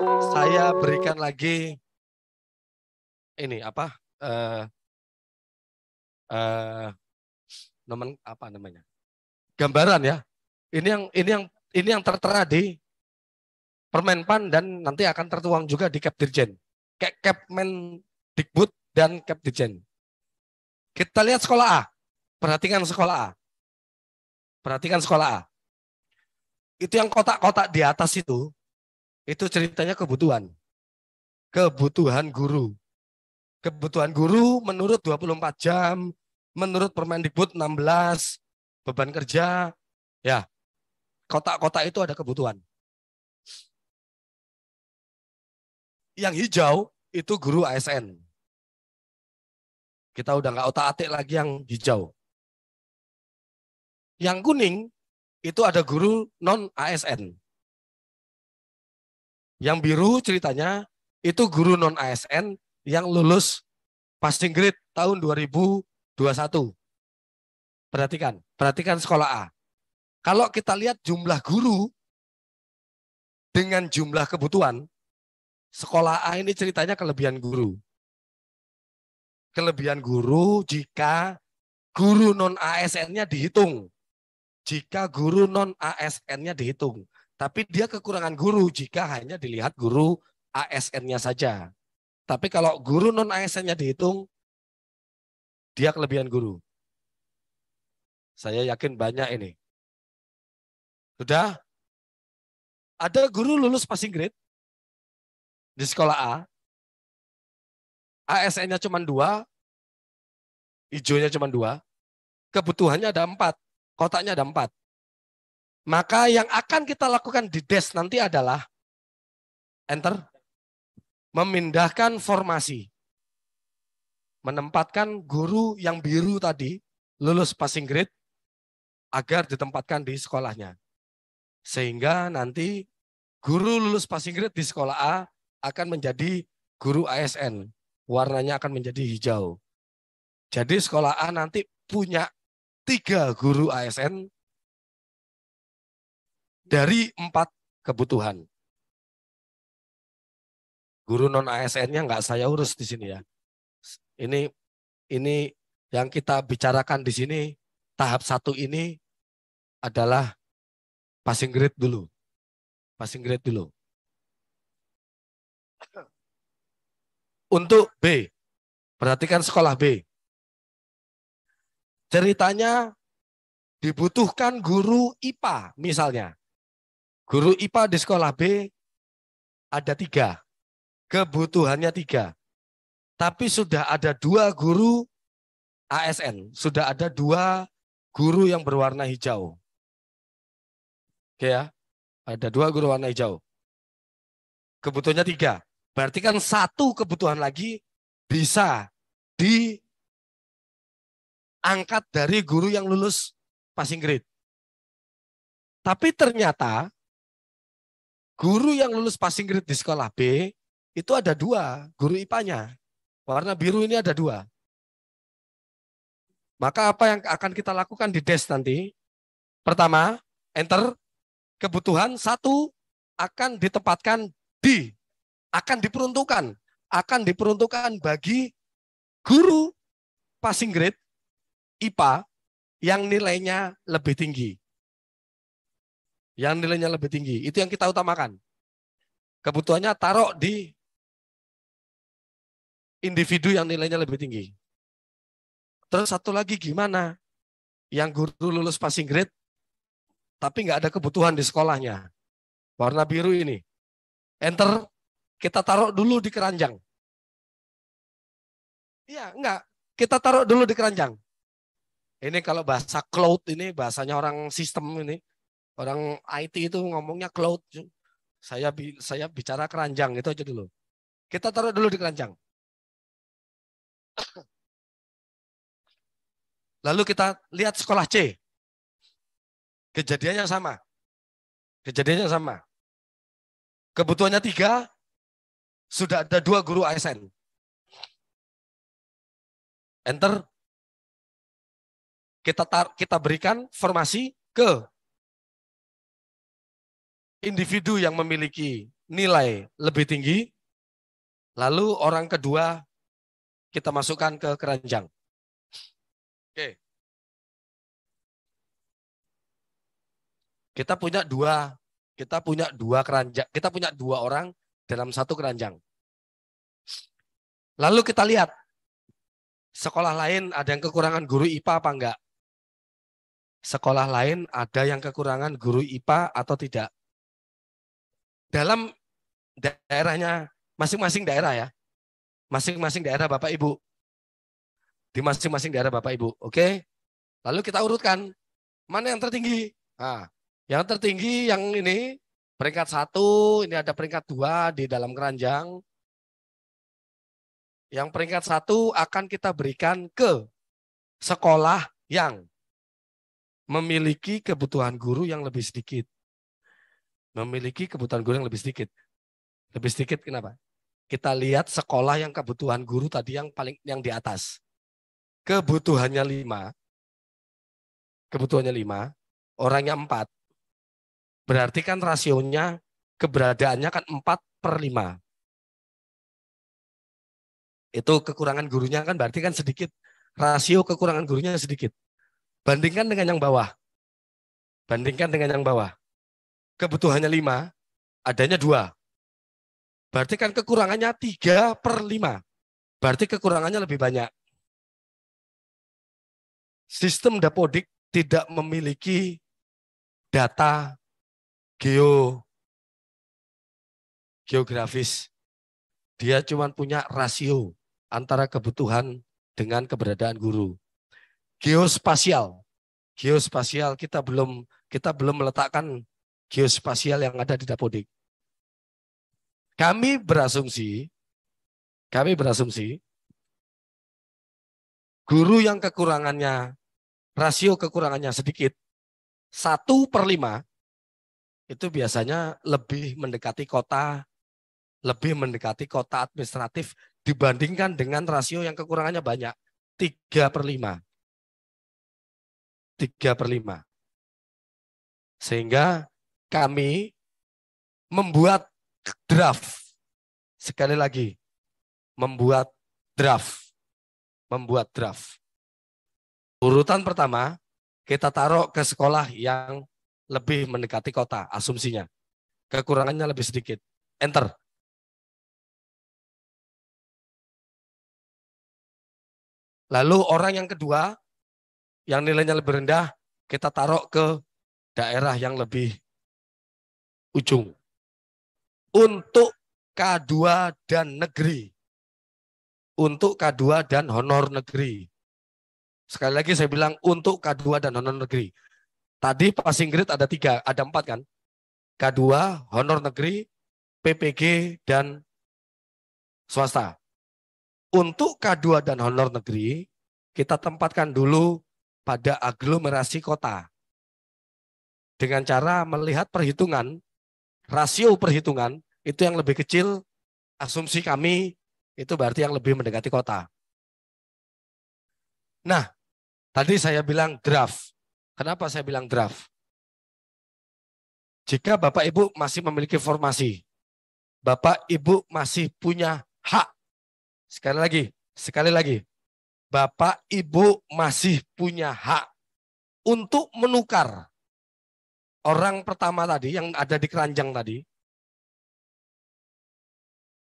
Saya berikan lagi ini apa? eh eh, apa namanya? Gambaran ya. Ini yang tertera di Permenpan dan nanti akan tertuang juga di Kepdirjen. Kayak Kepmendikbud dan Kepdirjen. Kita lihat sekolah A. Perhatikan sekolah A. Perhatikan sekolah A. Itu yang kotak-kotak di atas itu ceritanya kebutuhan. Kebutuhan guru. Kebutuhan guru menurut 24 jam, menurut Permendikbud 16, beban kerja, ya, kotak-kotak itu ada kebutuhan. Yang hijau itu guru ASN. Kita udah nggak otak-atik lagi yang hijau. Yang kuning itu ada guru non-ASN. Yang biru ceritanya itu guru non-ASN yang lulus passing grade tahun 2021. Perhatikan sekolah A. Kalau kita lihat jumlah guru dengan jumlah kebutuhan, sekolah A ini ceritanya kelebihan guru. Kelebihan guru jika guru non-ASN-nya dihitung. Jika guru non-ASN-nya dihitung. Tapi dia kekurangan guru jika hanya dilihat guru ASN-nya saja. Tapi kalau guru non-ASN-nya dihitung, dia kelebihan guru. Saya yakin banyak ini. Sudah? Ada guru lulus passing grade di sekolah A. ASN-nya cuma 2, hijaunya cuma 2. Kebutuhannya ada 4, kotaknya ada 4. Maka yang akan kita lakukan di DES nanti adalah enter, memindahkan formasi. Menempatkan guru yang biru tadi, lulus passing grade, agar ditempatkan di sekolahnya. Sehingga nanti guru lulus passing grade di sekolah A akan menjadi guru ASN. Warnanya akan menjadi hijau. Jadi sekolah A nanti punya 3 guru ASN dari 4 kebutuhan. Guru non ASN-nya nggak saya urus di sini ya. Ini yang kita bicarakan di sini, tahap 1 ini adalah passing grade dulu. Passing grade dulu. Untuk B, perhatikan sekolah B. Ceritanya dibutuhkan guru IPA misalnya. Guru IPA di sekolah B ada 3. Kebutuhannya 3. Tapi sudah ada 2 guru ASN. Sudah ada 2 guru yang berwarna hijau. Oke ya. Ada 2 guru warna hijau. Kebutuhannya 3. Berarti kan 1 kebutuhan lagi bisa diangkat dari guru yang lulus passing grade. Tapi ternyata guru yang lulus passing grade di sekolah B itu ada 2 guru IPA-nya. Warna biru ini ada 2. Maka apa yang akan kita lakukan di DES nanti? Pertama, enter, kebutuhan 1 akan ditempatkan akan diperuntukkan bagi guru passing grade IPA yang nilainya lebih tinggi. Yang nilainya lebih tinggi, itu yang kita utamakan. Kebutuhannya taruh di individu yang nilainya lebih tinggi. Terus satu lagi gimana? Yang guru lulus passing grade, tapi nggak ada kebutuhan di sekolahnya. Warna biru ini. Enter, kita taruh dulu di keranjang. Iya, enggak. Kita taruh dulu di keranjang. Ini kalau bahasa cloud ini, bahasanya orang sistem ini. Orang IT itu ngomongnya cloud. Saya bicara keranjang, itu aja dulu. Kita taruh dulu di keranjang. Lalu kita lihat sekolah C. Kejadiannya sama. Kebutuhannya 3, sudah ada 2 guru ASN. Enter. Kita berikan formasi ke individu yang memiliki nilai lebih tinggi, lalu orang kedua kita masukkan ke keranjang. Oke. Kita punya dua keranjang, kita punya dua orang dalam satu keranjang. Lalu kita lihat sekolah lain ada yang kekurangan guru IPA apa enggak? Sekolah lain ada yang kekurangan guru IPA atau tidak? Dalam daerahnya masing-masing daerah ya. Masing-masing daerah Bapak Ibu. Di masing-masing daerah Bapak Ibu. Oke. Lalu kita urutkan. Mana yang tertinggi? Nah, yang tertinggi yang ini peringkat 1, ini ada peringkat 2 di dalam keranjang. Yang peringkat 1 akan kita berikan ke sekolah yang memiliki kebutuhan guru yang lebih sedikit. Memiliki kebutuhan guru yang lebih sedikit. Lebih sedikit kenapa? Kita lihat sekolah yang kebutuhan guru tadi yang di atas. Kebutuhannya 5. Kebutuhannya 5, orangnya 4. Berarti kan rasionya keberadaannya kan 4/5. Itu kekurangan gurunya kan berarti kan sedikit. Rasio kekurangan gurunya sedikit. Bandingkan dengan yang bawah. Bandingkan dengan yang bawah. Kebutuhannya 5, adanya 2. Berarti kan kekurangannya 3/5. Berarti kekurangannya lebih banyak. Sistem dapodik tidak memiliki data geografis. Dia cuma punya rasio antara kebutuhan dengan keberadaan guru. Geospasial kita belum meletakkan geospasial yang ada di dapodik. Kami berasumsi guru yang rasio kekurangannya sedikit, 1/5 itu biasanya lebih mendekati kota administratif dibandingkan dengan rasio yang kekurangannya banyak, 3/5. Sehingga kami membuat draft. Sekali lagi, membuat draft. Urutan pertama, kita taruh ke sekolah yang lebih mendekati kota, asumsinya. Kekurangannya lebih sedikit. Enter. Lalu orang yang kedua, yang nilainya lebih rendah, kita taruh ke daerah yang lebih ujung. Untuk K2 dan negeri. Untuk K2 dan honor negeri. Sekali lagi saya bilang untuk K2 dan honor negeri. Tadi passing grade ada 4 kan? K2, honor negeri, PPG, dan swasta. Untuk K2 dan honor negeri, kita tempatkan dulu pada aglomerasi kota. Dengan cara melihat rasio perhitungan, itu yang lebih kecil, asumsi kami, itu berarti yang lebih mendekati kota. Nah, tadi saya bilang draft. Kenapa saya bilang draft? Jika Bapak Ibu masih memiliki formasi, Bapak Ibu masih punya hak. Sekali lagi, Bapak Ibu masih punya hak untuk menukar orang pertama tadi yang ada di keranjang tadi.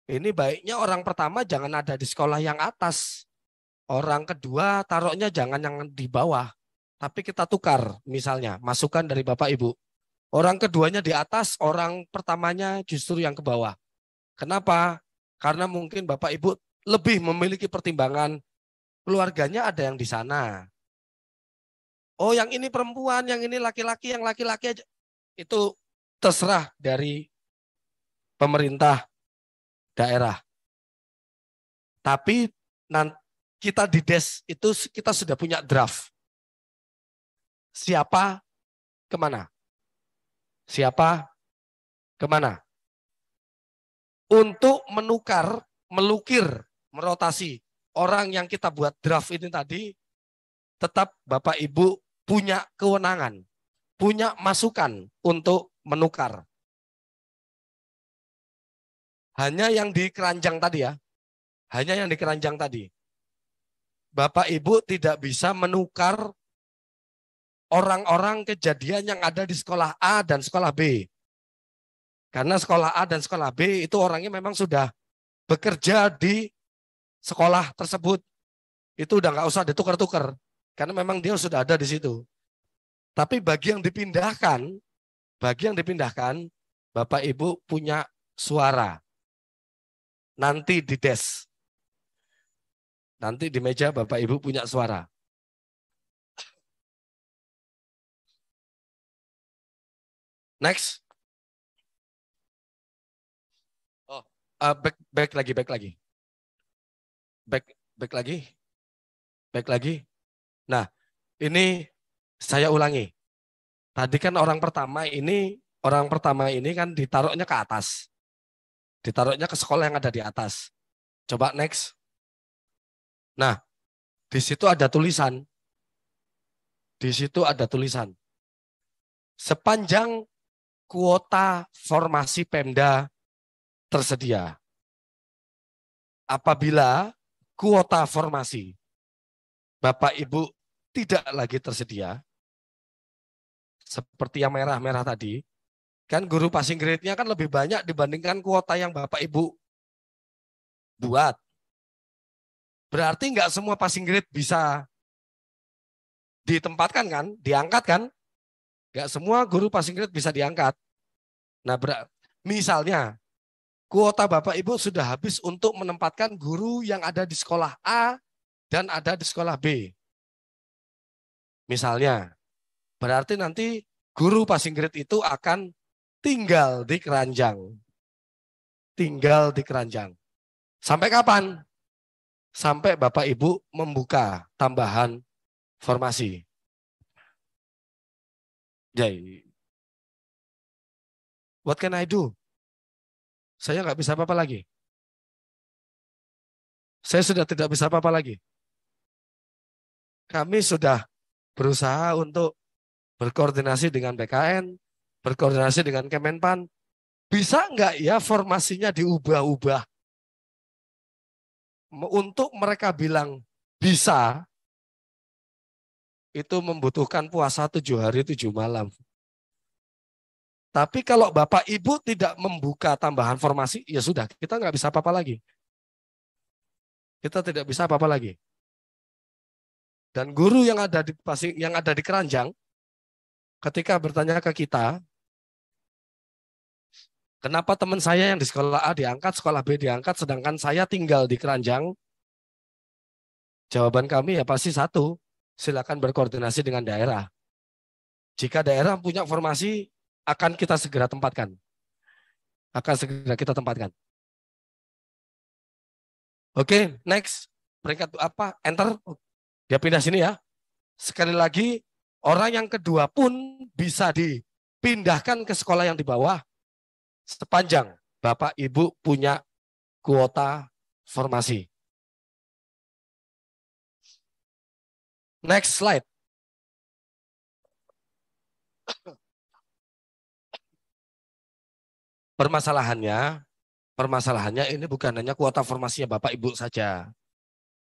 Ini baiknya orang pertama jangan ada di sekolah yang atas. Orang kedua taruhnya jangan yang di bawah. Tapi kita tukar misalnya, masukan dari Bapak Ibu. Orang keduanya di atas, orang pertamanya justru yang ke bawah. Kenapa? Karena mungkin Bapak Ibu lebih memiliki pertimbangan keluarganya ada yang di sana. Oh, yang ini perempuan, yang ini laki-laki, yang laki-laki aja. Itu terserah dari pemerintah daerah. Tapi kita di DES itu kita sudah punya draft. Siapa kemana? Siapa kemana? Untuk melukir, merotasi orang yang kita buat draft ini tadi, tetap Bapak Ibu punya kewenangan, punya masukan untuk menukar. Hanya yang di keranjang tadi ya. Hanya yang di keranjang tadi. Bapak Ibu tidak bisa menukar orang-orang kejadian yang ada di sekolah A dan sekolah B. Karena sekolah A dan sekolah B itu orangnya memang sudah bekerja di sekolah tersebut. Itu udah nggak usah ditukar-tukar. Karena memang dia sudah ada di situ. Tapi bagi yang dipindahkan, Bapak Ibu punya suara. Nanti di desk. Nanti di meja Bapak Ibu punya suara. Next. Oh, back lagi. Back lagi. Nah, ini saya ulangi. Tadi kan orang pertama ini kan ditaruhnya ke atas. Ditaruhnya ke sekolah yang ada di atas. Coba next. Nah, di situ ada tulisan. Sepanjang kuota formasi Pemda tersedia. Apabila kuota formasi Bapak Ibu tidak lagi tersedia, seperti yang merah-merah tadi, kan guru passing grade-nya kan lebih banyak dibandingkan kuota yang Bapak Ibu buat. Berarti nggak semua passing grade bisa ditempatkan kan, diangkat kan? Nggak semua guru passing grade bisa diangkat. Nah, misalnya kuota Bapak Ibu sudah habis untuk menempatkan guru yang ada di sekolah A dan ada di sekolah B. Misalnya, berarti nanti guru passing grade itu akan tinggal di keranjang. Sampai kapan? Sampai Bapak Ibu membuka tambahan formasi. Jadi, what can I do? Saya nggak bisa apa-apa lagi. Saya sudah tidak bisa apa-apa lagi. Kami sudah berusaha untuk berkoordinasi dengan BKN, berkoordinasi dengan Kemenpan. Bisa nggak ya formasinya diubah-ubah? Untuk mereka bilang bisa, itu membutuhkan puasa 7 hari 7 malam. Tapi kalau Bapak Ibu tidak membuka tambahan formasi, ya sudah, kita nggak bisa apa-apa lagi. Kita tidak bisa apa-apa lagi. Dan guru yang ada di keranjang, ketika bertanya ke kita, kenapa teman saya yang di sekolah A diangkat, sekolah B diangkat, sedangkan saya tinggal di keranjang? Jawaban kami ya pasti satu, silakan berkoordinasi dengan daerah. Jika daerah punya formasi, akan kita segera tempatkan. Oke, next. Peringkat apa? Enter. Dia pindah sini ya. Sekali lagi, orang yang kedua pun bisa dipindahkan ke sekolah yang di bawah sepanjang Bapak Ibu punya kuota formasi. Next slide. Permasalahannya ini bukan hanya kuota formasinya Bapak Ibu saja,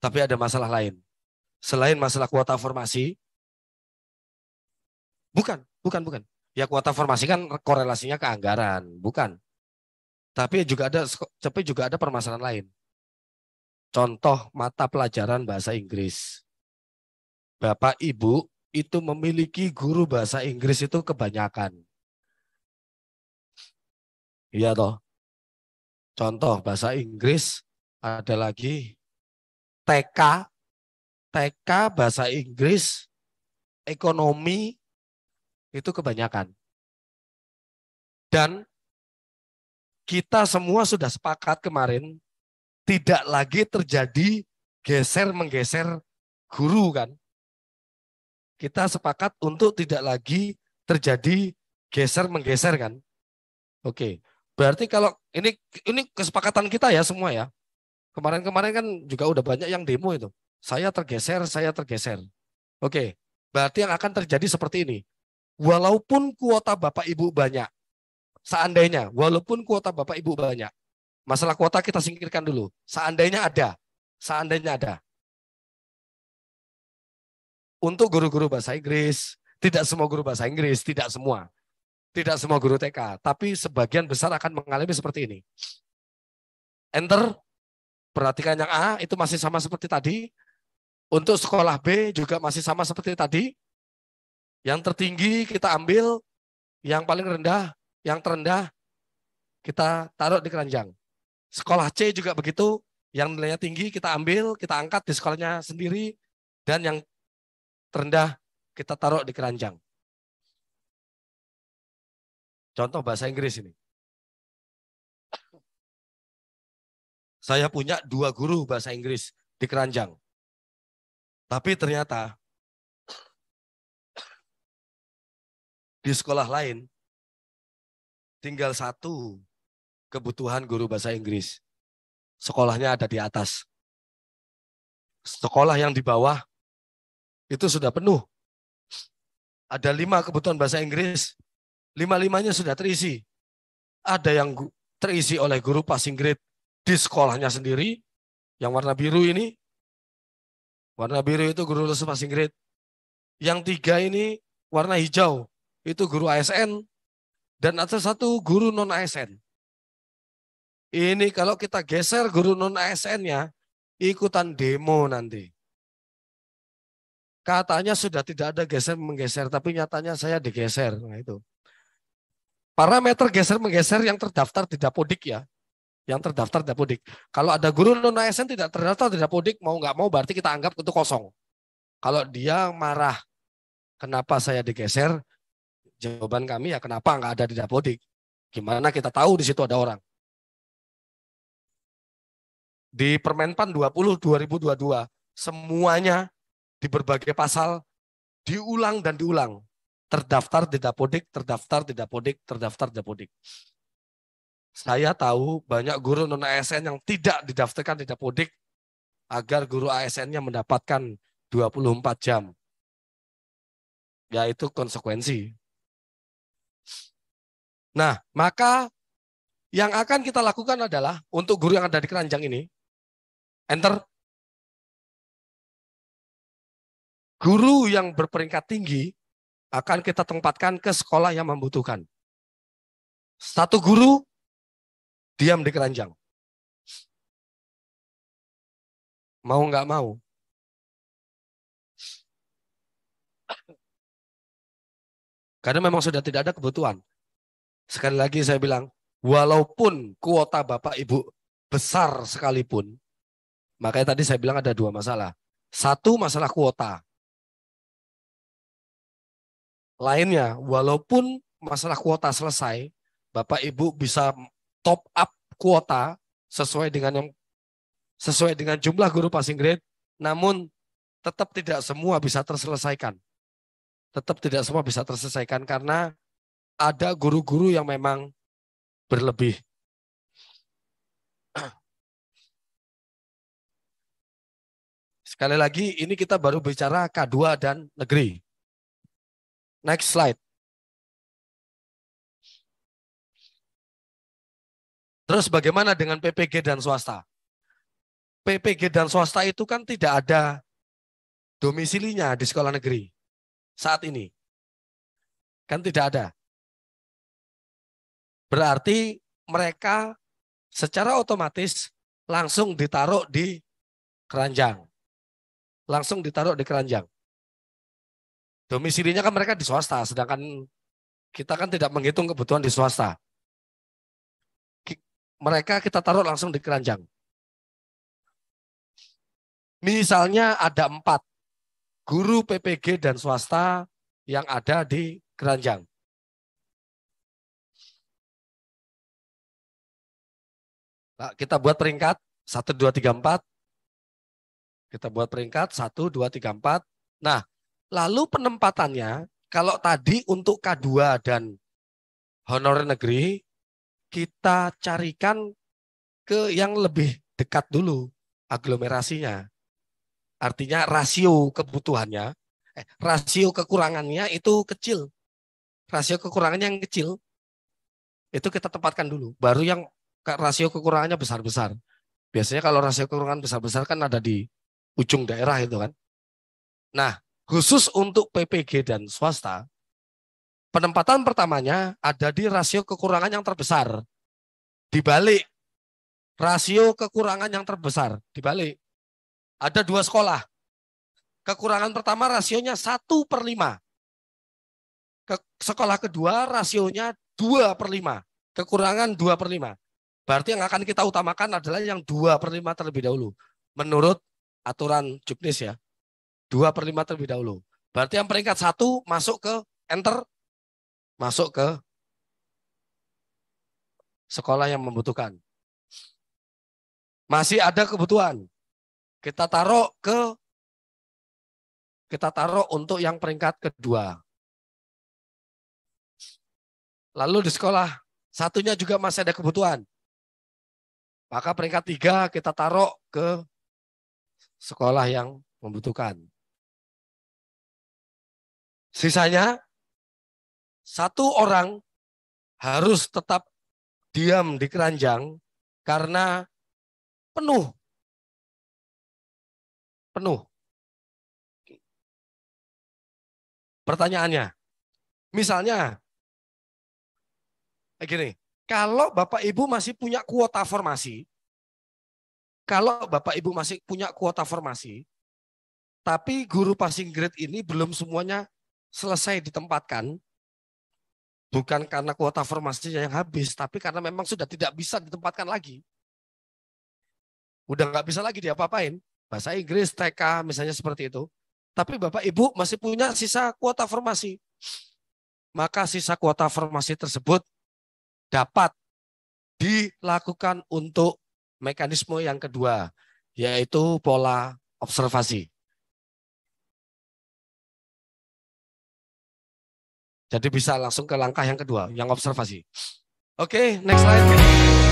tapi ada masalah lain. Selain masalah kuota formasi, bukan. Ya kuota formasi kan korelasinya ke anggaran, bukan. Tapi juga ada permasalahan lain. Contoh mata pelajaran bahasa Inggris. Bapak Ibu itu memiliki guru bahasa Inggris itu kebanyakan. Iya toh. Contoh bahasa Inggris ada lagi TK bahasa Inggris, ekonomi itu kebanyakan. Dan kita semua sudah sepakat kemarin tidak lagi terjadi geser-menggeser guru kan. Kita sepakat untuk tidak lagi terjadi geser-menggeser kan. Oke. Berarti kalau ini kesepakatan kita ya semua ya. Kemarin-kemarin kan juga udah banyak yang demo itu. Saya tergeser. Oke. Berarti yang akan terjadi seperti ini. Walaupun kuota Bapak Ibu banyak, seandainya walaupun kuota Bapak Ibu banyak, Masalah kuota kita singkirkan dulu. Seandainya ada. Untuk guru-guru bahasa Inggris, tidak semua guru bahasa Inggris, tidak semua guru TK, tapi sebagian besar akan mengalami seperti ini. Enter, perhatikan yang A, itu masih sama seperti tadi. Untuk sekolah B juga masih sama seperti tadi. Yang tertinggi kita ambil, yang paling rendah, yang terendah kita taruh di keranjang. Sekolah C juga begitu, yang nilainya tinggi kita ambil, kita angkat di sekolahnya sendiri, dan yang terendah kita taruh di keranjang. Contoh bahasa Inggris ini. Saya punya 2 guru bahasa Inggris di keranjang. Tapi ternyata di sekolah lain tinggal 1 kebutuhan guru bahasa Inggris. Sekolahnya ada di atas. Sekolah yang di bawah itu sudah penuh. Ada 5 kebutuhan bahasa Inggris, 5-5-nya sudah terisi. Ada yang terisi oleh guru passing grade di sekolahnya sendiri, yang warna biru ini. Warna biru itu guru les passing grade. Yang 3 ini warna hijau, itu guru ASN. Dan ada 1 guru non ASN. Ini kalau kita geser guru non ASN-nya, ikutan demo nanti. Katanya sudah tidak ada geser-menggeser, tapi nyatanya saya digeser. Nah itu. Parameter geser-menggeser yang terdaftar di Dapodik ya. Yang terdaftar di Dapodik. Kalau ada guru non ASN tidak terdaftar di Dapodik, mau nggak mau berarti kita anggap itu kosong. Kalau dia marah, kenapa saya digeser? Jawaban kami ya kenapa nggak ada di Dapodik. Gimana kita tahu di situ ada orang. Di Permenpan 20 2022, semuanya di berbagai pasal diulang dan diulang. Terdaftar di Dapodik, terdaftar di Dapodik, terdaftar di Dapodik. Saya tahu banyak guru non ASN yang tidak didaftarkan di Dapodik agar guru ASN-nya mendapatkan 24 jam. Yaitu konsekuensi. Nah, maka yang akan kita lakukan adalah untuk guru yang ada di keranjang ini, enter. Guru yang berperingkat tinggi akan kita tempatkan ke sekolah yang membutuhkan. 1 guru diam di keranjang. Mau nggak mau. Karena memang sudah tidak ada kebutuhan. Sekali lagi saya bilang, walaupun kuota Bapak Ibu besar sekalipun, makanya tadi saya bilang ada 2 masalah. 1 masalah kuota. Lainnya, walaupun masalah kuota selesai, Bapak Ibu bisa top up kuota sesuai dengan jumlah guru passing grade, namun tetap tidak semua bisa terselesaikan. Karena ada guru-guru yang memang berlebih. Sekali lagi, ini kita baru bicara K2 dan negeri. Next slide. Terus bagaimana dengan PPG dan swasta? PPG dan swasta itu kan tidak ada domisilinya di sekolah negeri saat ini. Kan tidak ada. Berarti mereka secara otomatis langsung ditaruh di keranjang. Domisilinya kan mereka di swasta, sedangkan kita kan tidak menghitung kebutuhan di swasta. Mereka kita taruh langsung di keranjang. Misalnya ada 4 guru PPG dan swasta yang ada di keranjang. Nah, kita buat peringkat 1, 2, 3, 4. Kita buat peringkat 1, 2, 3, 4. Nah, lalu penempatannya, kalau tadi untuk K2 dan honorer negeri, kita carikan ke yang lebih dekat dulu aglomerasinya. Artinya rasio kebutuhannya, rasio kekurangannya itu kecil. Rasio kekurangannya yang kecil, itu kita tempatkan dulu. Baru yang rasio kekurangannya besar-besar. Biasanya kalau rasio kekurangan besar-besar kan ada di ujung daerah itu kan. Nah, khusus untuk PPG dan swasta, penempatan pertamanya ada di rasio kekurangan yang terbesar. Dibalik rasio kekurangan yang terbesar, dibalik. Ada 2 sekolah. Kekurangan pertama rasionya 1/5. Sekolah kedua rasionya 2/5. Kekurangan 2/5. Berarti yang akan kita utamakan adalah yang 2/5 terlebih dahulu. Menurut aturan Juknis ya. 2/5 terlebih dahulu. Berarti yang peringkat 1 masuk ke enter. Masuk ke sekolah yang membutuhkan. Masih ada kebutuhan. Kita taruh untuk yang peringkat kedua. Lalu di sekolah satunya juga masih ada kebutuhan. Maka peringkat 3 kita taruh ke sekolah yang membutuhkan. Sisanya 1 orang harus tetap diam di keranjang karena penuh. Pertanyaannya, misalnya, gini, kalau Bapak Ibu masih punya kuota formasi, tapi guru passing grade ini belum semuanya selesai ditempatkan, bukan karena kuota formasinya yang habis, tapi karena memang sudah tidak bisa ditempatkan lagi. Udah nggak bisa lagi diapa-apain. Bahasa Inggris, TK, misalnya seperti itu. Tapi Bapak Ibu masih punya sisa kuota formasi. Maka sisa kuota formasi tersebut dapat dilakukan untuk mekanisme yang kedua, yaitu pola observasi. Jadi bisa langsung ke langkah yang kedua, yang observasi. Oke, next slide.